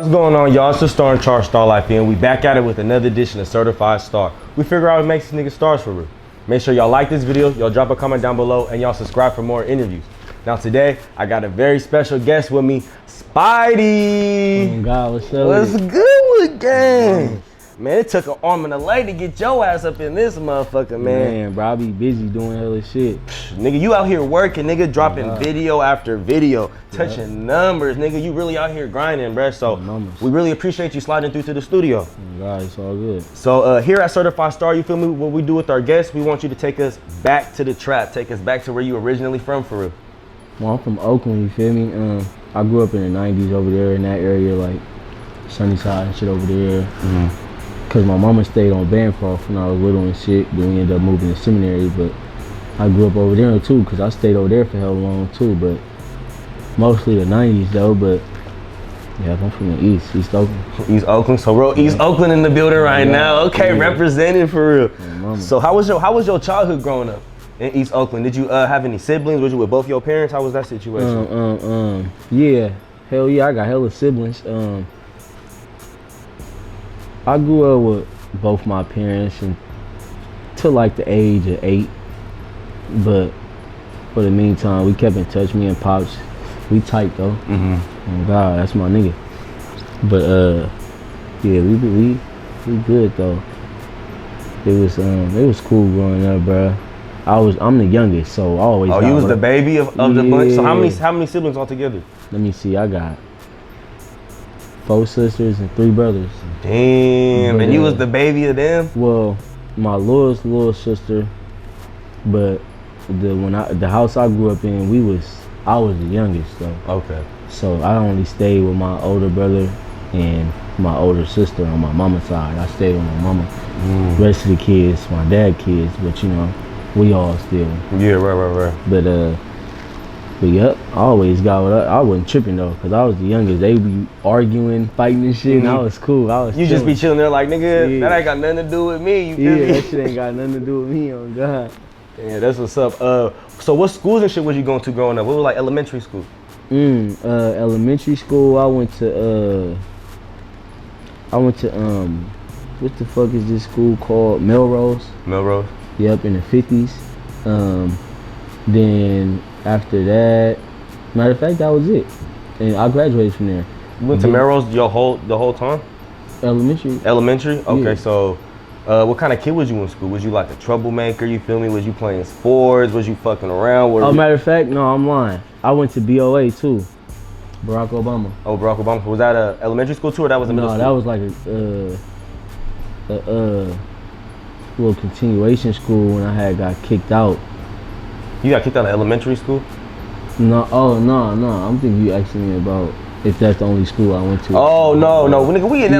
What's going on, y'all? It's the Star in Charge Star Life, and we back at it with another edition of Certified Star. We figure out what makes these niggas stars for real. Make sure y'all like this video, y'all drop a comment down below, and y'all subscribe for more interviews. Now today, I got a very special guest with me, Spideyyy. Oh God, what's up? What's good with gang? Man, it took an arm and a leg to get your ass up in this motherfucker, man. Man, bro, I be busy doing hella shit. Nigga, you out here working, nigga, dropping video after video, touching numbers, nigga. You really out here grinding, bruh. So we really appreciate you sliding through to the studio. Oh God, it's all good. So here at Certified Star, you feel me? What we do with our guests, we want you to take us back to the trap, take us back to where you originally from, for real. Well, I'm from Oakland, you feel me? I grew up in the 90s over there in that area, like Sunnyside and shit over there. Cause my mama stayed on Bancroft when I was little and shit. Then we ended up moving to seminary, but I grew up over there too, cause I stayed over there for hell long too. But mostly the 90s though. But yeah, I'm from the East Oakland. East Oakland, so real East Oakland in the building right now. Okay, represented for real. So how was your childhood growing up in East Oakland? Did you have any siblings? Was you with both your parents? How was that situation? Yeah, hell yeah, I got hella siblings. I grew up with both my parents until like the age of 8, but for the meantime, we kept in touch. Me and Pops, we tight though. Oh God, that's my nigga. But yeah, we good though. It was cool growing up, bro. I'm the youngest, so I always. Oh, you was the baby of the bunch. So how many siblings altogether? Let me see. I got 4 sisters and 3 brothers. Damn, and you was the baby of them? Well, my little sister, but the house I grew up in, I was the youngest though. Okay. So I only stayed with my older brother and my older sister on my mama's side. I stayed with my mama. Rest of the kids, my dad kids, but you know, we all still. Yeah, right. But yep, I always got what I wasn't tripping though, cause I was the youngest. They be arguing, fighting and shit, and I was cool. You just be chilling there like, nigga, that ain't got nothing to do with me. You feel me? That shit ain't got nothing to do with me, oh God. Yeah, that's what's up. So what schools and shit was you going to growing up? What was like elementary school? Elementary school, I went to what the fuck is this school called? Melrose. Melrose? Yep, in the 50s. Then after that, matter of fact, that was it. And I graduated from there. You went to Melrose the whole time? Elementary. Elementary? Okay, yeah. So what kind of kid was you in school? Was you like a troublemaker, you feel me? Was you playing sports? Was you fucking around? Matter of fact, no, I'm lying. I went to BOA too. Barack Obama. Oh, Barack Obama. Was that a elementary school too, or that was a middle school? No, that was like a little continuation school when I got kicked out. You got kicked out of elementary school? No, no. I'm thinking you asking me about if that's the only school I went to. Oh no, nigga, we in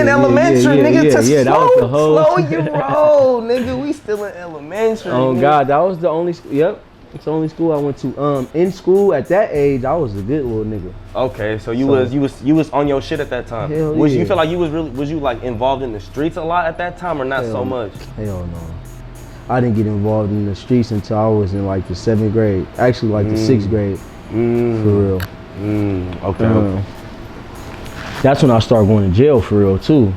elementary, nigga. Slow your roll, nigga. We still in elementary. Oh nigga. God, that was the only school. Yep, it's the only school I went to. In school at that age, I was a good little nigga. Okay, so you was on your shit at that time. Hell Was yeah. you feel like was you like involved in the streets a lot at that time, or not so much? Hell no. I didn't get involved in the streets until I was in like the 7th grade. Actually, like the 6th grade. For real. Okay. That's when I started going to jail for real too.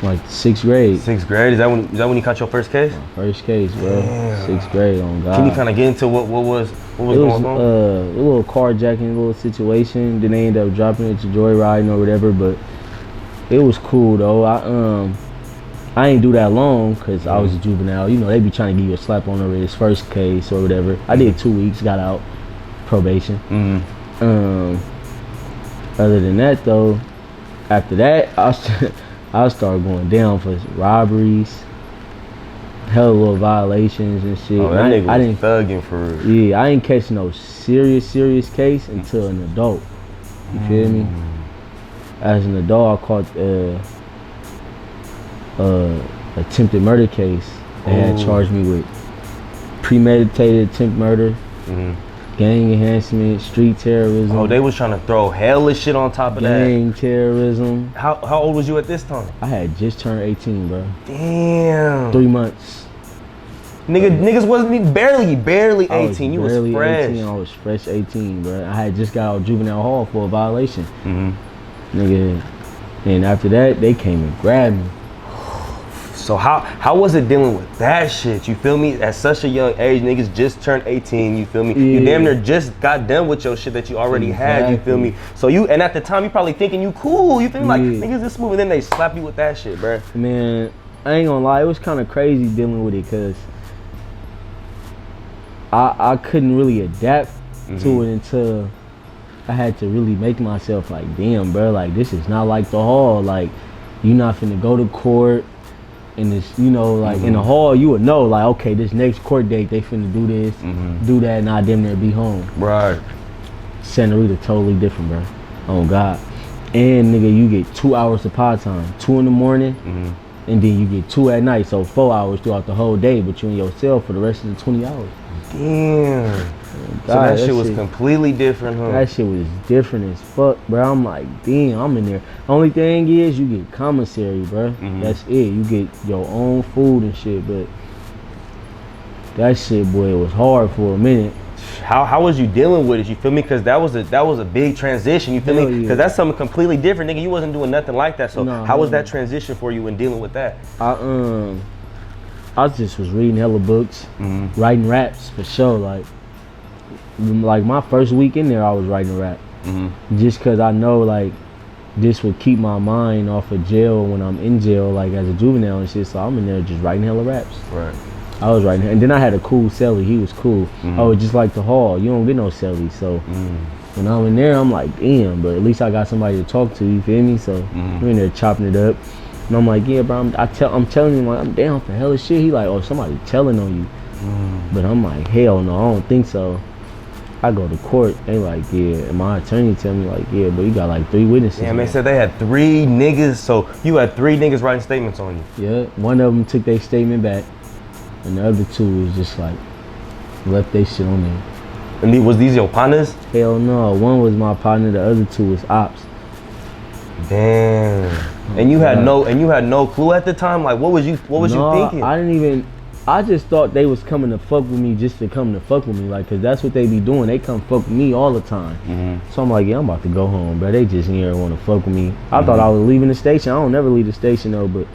Like 6th grade. 6th grade? Is that when you caught your first case? My first case, bro. Damn. 6th grade, on God. Can you kind of get into what was going on? A little carjacking, little situation. Then they ended up dropping it to joyriding or whatever. But it was cool though. I ain't do that long because I was a juvenile. You know, they be trying to give you a slap on over his first case or whatever. I did 2 weeks, got out, probation. Other than that though, after that, I started going down for robberies, hella little violations and shit. Oh, that nigga was didn't thugging for real. Yeah, I ain't catch no serious case until an adult. You feel me? As an adult, I caught attempted murder case. They had charged me with premeditated attempt murder, gang enhancement, street terrorism. Oh, they was trying to throw hella shit on top of that. Gang terrorism. How old was you at this time? I had just turned 18, bro. Damn. 3 months. Niggas wasn't barely 18. You was fresh. 18. I was fresh 18, bro. I had just got out of juvenile hall for a violation. nigga. And after that, they came and grabbed me. So how was it dealing with that shit? You feel me? At such a young age, niggas just turned 18, you feel me? Yeah. You damn near just got done with your shit that you already had, you feel me? So and at the time, you probably thinking you cool, you feel me? Like, niggas is smooth, and then they slap you with that shit, bruh. Man, I ain't gonna lie, it was kind of crazy dealing with it, cause I couldn't really adapt to it until I had to really make myself like, damn, bro, like this is not like the hall. Like, you not finna go to court, and this, you know, like in the hall, you would know, like, okay, this next court date, they finna do this, do that, and I damn near be home. Right. Santa Rita totally different, bro. Oh God. And nigga, you get 2 hours of pod time, 2 in the morning, and then you get 2 at night, so 4 hours throughout the whole day, but you in your cell for the rest of the 20 hours. Damn. God, So that shit was completely different, huh? That shit was different as fuck, bro. I'm like, damn, I'm in there. Only thing is, you get commissary, bro. That's it. You get your own food and shit, but that shit, boy, it was hard for a minute. How was you dealing with it? You feel me? Because that was a big transition. You feel me? Because that's something completely different, nigga. You wasn't doing nothing like that. So how was that transition for you in dealing with that? I just was reading hella books, writing raps for sure. Like my first week in there, I was writing a rap, just because I know like this would keep my mind off of jail when I'm in jail, like as a juvenile and shit. So I'm in there just writing hella raps. Right. I was writing, and then I had a cool celly. He was cool. Oh, just like the hall, you don't get no celly. So when I'm in there, I'm like, damn. But at least I got somebody to talk to. You feel me? So we're in there chopping it up. And I'm like, yeah, bro, I'm telling him, like, I'm down for hella shit. He like, oh, somebody telling on you. But I'm like, hell no, I don't think so. I go to court, they like, yeah, and my attorney tell me like, yeah, but you got like 3 witnesses. Yeah, man, said they had 3 niggas, so you had 3 niggas writing statements on you. Yeah, one of them took their statement back, and the other 2 was just like, left their shit on there. And was these your partners? Hell no, one was my partner, the other 2 was ops. Damn. And you had no clue at the time? Like, what was you thinking? I didn't even, I just thought they was coming to fuck with me just to come to fuck with me, like, cause that's what they be doing. They come fuck with me all the time. So I'm like, yeah, I'm about to go home, bro. They just in here want to fuck with me. I thought I was leaving the station. I don't never leave the station though, but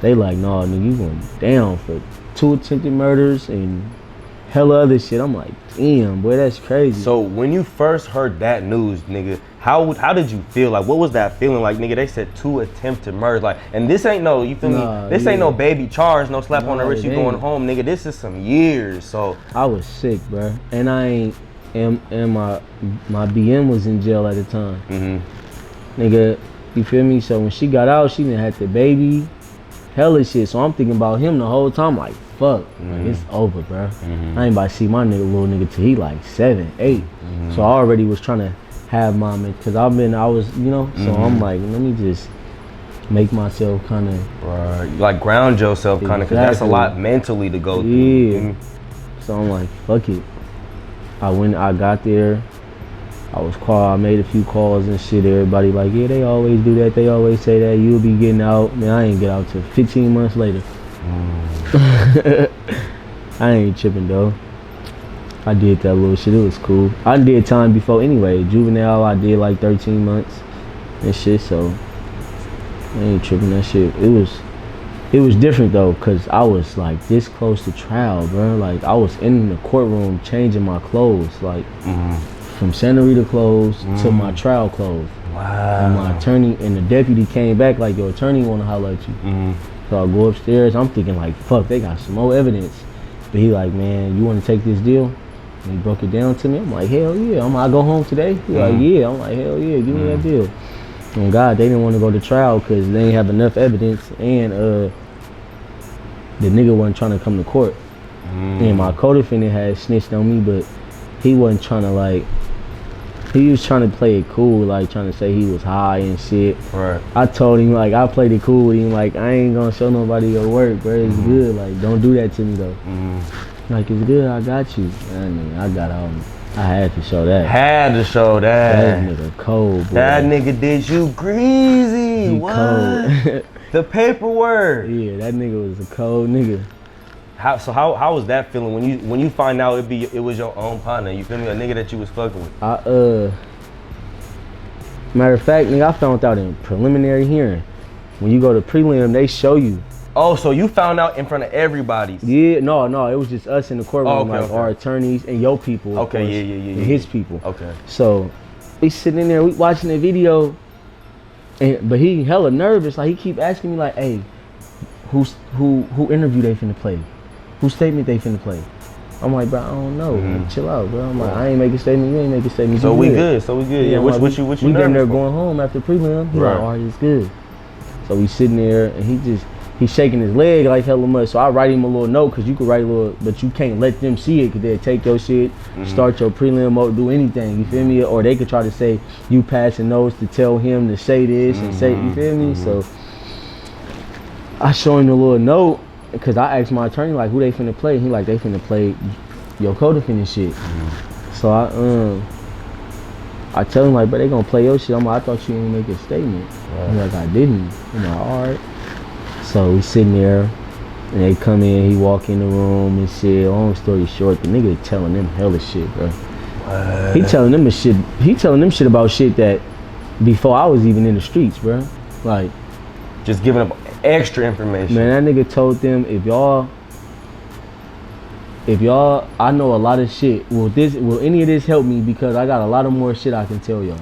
they like, nah, nigga, you going down for 2 attempted murders and hella other shit. I'm like, damn, boy, that's crazy. So when you first heard that news, nigga, how did you feel? Like, what was that feeling? Like, nigga, they said 2 attempted murders. Like, and this ain't no, you feel me? This ain't no baby charge, no slap on the wrist, you going home, nigga. This is some years. So I was sick, bro, and I ain't, and my BM was in jail at the time. Nigga, you feel me? So when she got out, she didn't have the baby, hella shit. So I'm thinking about him the whole time, like, fuck, like, it's over, bro. I ain't about to see my little nigga till he like 7, 8. So I already was trying to have mom, cause I was, you know. So I'm like, let me just make myself kind of like ground yourself, kind of, cause that's a lot mentally to go through. Yeah. So I'm like, fuck it. I got there. I was called. I made a few calls and shit. Everybody like, yeah, they always do that. They always say that you'll be getting out. Man, I ain't get out till 15 months later. I ain't tripping though. I did that little shit. It was cool. I did time before anyway. Juvenile, I did like 13 months and shit. So I ain't tripping that shit. It was different though, cause I was like this close to trial, bro. Like I was in the courtroom changing my clothes, like from Santa Rita clothes to my trial clothes. Wow. And my attorney and the deputy came back like, your attorney want to holler at you. So I go upstairs. I'm thinking like, fuck, they got some more evidence. But he like, man, you want to take this deal? And he broke it down to me. I'm like, hell yeah. I go home today? He like, yeah. I'm like, hell yeah, give me that deal. And God, they didn't want to go to trial because they didn't have enough evidence, and the nigga wasn't trying to come to court. And my co-defendant had snitched on me, but he wasn't trying to, like, he was trying to play it cool, like trying to say he was high and shit. Right. I told him, like, I played it cool with him, like, I ain't gonna show nobody your work, bro. It's good, like, don't do that to me though. Like, it's good, I got you. And I got on. I had to show that. Had to show that. That nigga cold, boy. That nigga did you greasy. He what? Cold. The paperwork. Yeah, that nigga was a cold nigga. How was that feeling when you find out it was your own partner? You feel me? A nigga that you was fucking with. Matter of fact, nigga, I found out in preliminary hearing. When you go to prelim, they show you. Oh, so you found out in front of everybody? Yeah, no, it was just us in the courtroom, okay. our attorneys and your people. Okay, course, yeah. And his people. Okay. So we sitting in there, we watching the video, but he hella nervous. Like he keep asking me like, "Hey, who interview they finna play? Whose statement they finna play?" I'm like, bro, I don't know. Like, chill out, bro. I'm like, I ain't make a statement. You ain't make a statement. So we good. Yeah. What you we been there for? going home after prelim. He's Right. like, all right, it's good. So we sitting there and he's shaking his leg like hella much. So I write him a little note because you can write a little, but you can't let them see it because they'll take your shit, start your prelim mode, do anything. You feel me? Or they could try to say you passing notes to tell him to say this and say. You feel me? So I show him a little note. Because I asked my attorney, like, who they finna play. He like, they finna play your co-defendant shit. So I tell him, like, but they gonna play your shit. I'm like, I thought you didn't make a statement. He's like, I didn't. I'm like, all right. So we sitting there, and they come in, he walk in the room and shit. Long story short, the nigga telling them hella shit, bro. He telling them shit about shit that before I was even in the streets, bro. Like, just giving up extra information. Man, that nigga told them if y'all, I know a lot of shit. Will any of this help me? Because I got a lot of more shit I can tell y'all.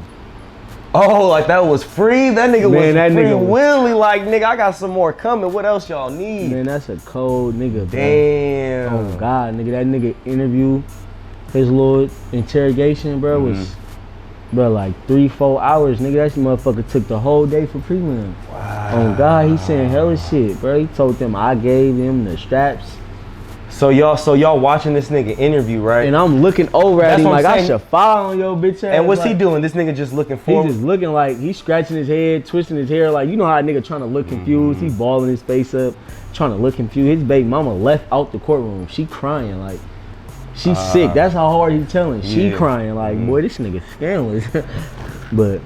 Oh, like that was free? That nigga Man, that was free nigga was- willy. Like, nigga, I got some more coming. What else y'all need? Man, that's a cold nigga, bro. Damn. Oh God, nigga, that nigga interview, his little interrogation, bro, was, bro, like 3-4 hours, nigga. That motherfucker took the whole day for prelim. Wow. Oh God, he saying hella shit, bro. He told them I gave him the straps. So y'all watching this nigga interview, right? And I'm looking over at That's him what I'm like I saying. should file on your bitch ass. And what's he like, doing? This nigga just looking He forward. just looking like he's scratching his head, twisting his hair. Like, you know how a nigga trying to look confused. He balling his face up, trying to look confused. His baby mama left out the courtroom. She crying like she's sick. That's how hard he's telling. She Yeah. crying like, boy, this nigga scandalous. But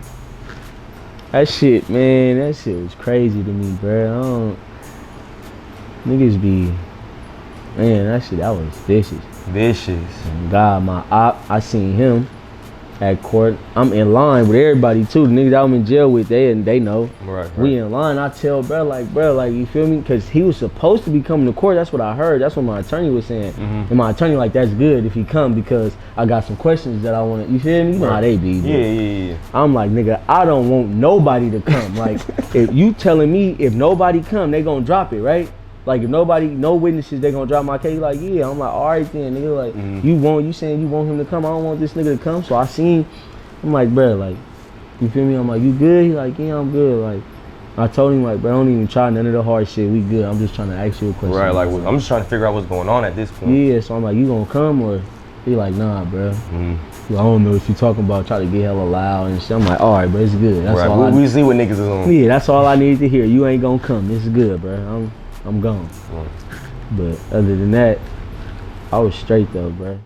that shit, man, that shit was crazy to me, bro. Niggas be, man, that was vicious. Vicious. And God, my op, I seen him at court. I'm in line with everybody too. The niggas I'm in jail with, they know. Right. We in line. I tell bro, like, you feel me? Because he was supposed to be coming to court. That's what I heard. That's what my attorney was saying. And my attorney like, that's good if he come because I got some questions that I want to. You feel me? You know how they be. Bro. Yeah. I'm like, nigga, I don't want nobody to come. Like, if you telling me if nobody come, they gonna drop it, right? Like, if no witnesses, they gonna drop my case. Like, yeah. I'm like, all right then, nigga. Like, you saying you want him to come? I don't want this nigga to come. So I seen, I'm like, bro, like, you feel me? I'm like, you good? He like, yeah, I'm good. Like, I told him, like, bro, don't even try none of the hard shit. We good. I'm just trying to ask you a question. Right. Like, I'm just trying to figure out what's going on at this point. Yeah. So I'm like, you gonna come or? He like, nah, bro. I don't know what you talking about. Try to get hella loud and shit. I'm like, all right, bro, it's good. That's all. We see what niggas is on. Yeah, that's all I need to hear. You ain't gonna come. It's good, bro. I'm gone. But other than that, I was straight though, bro.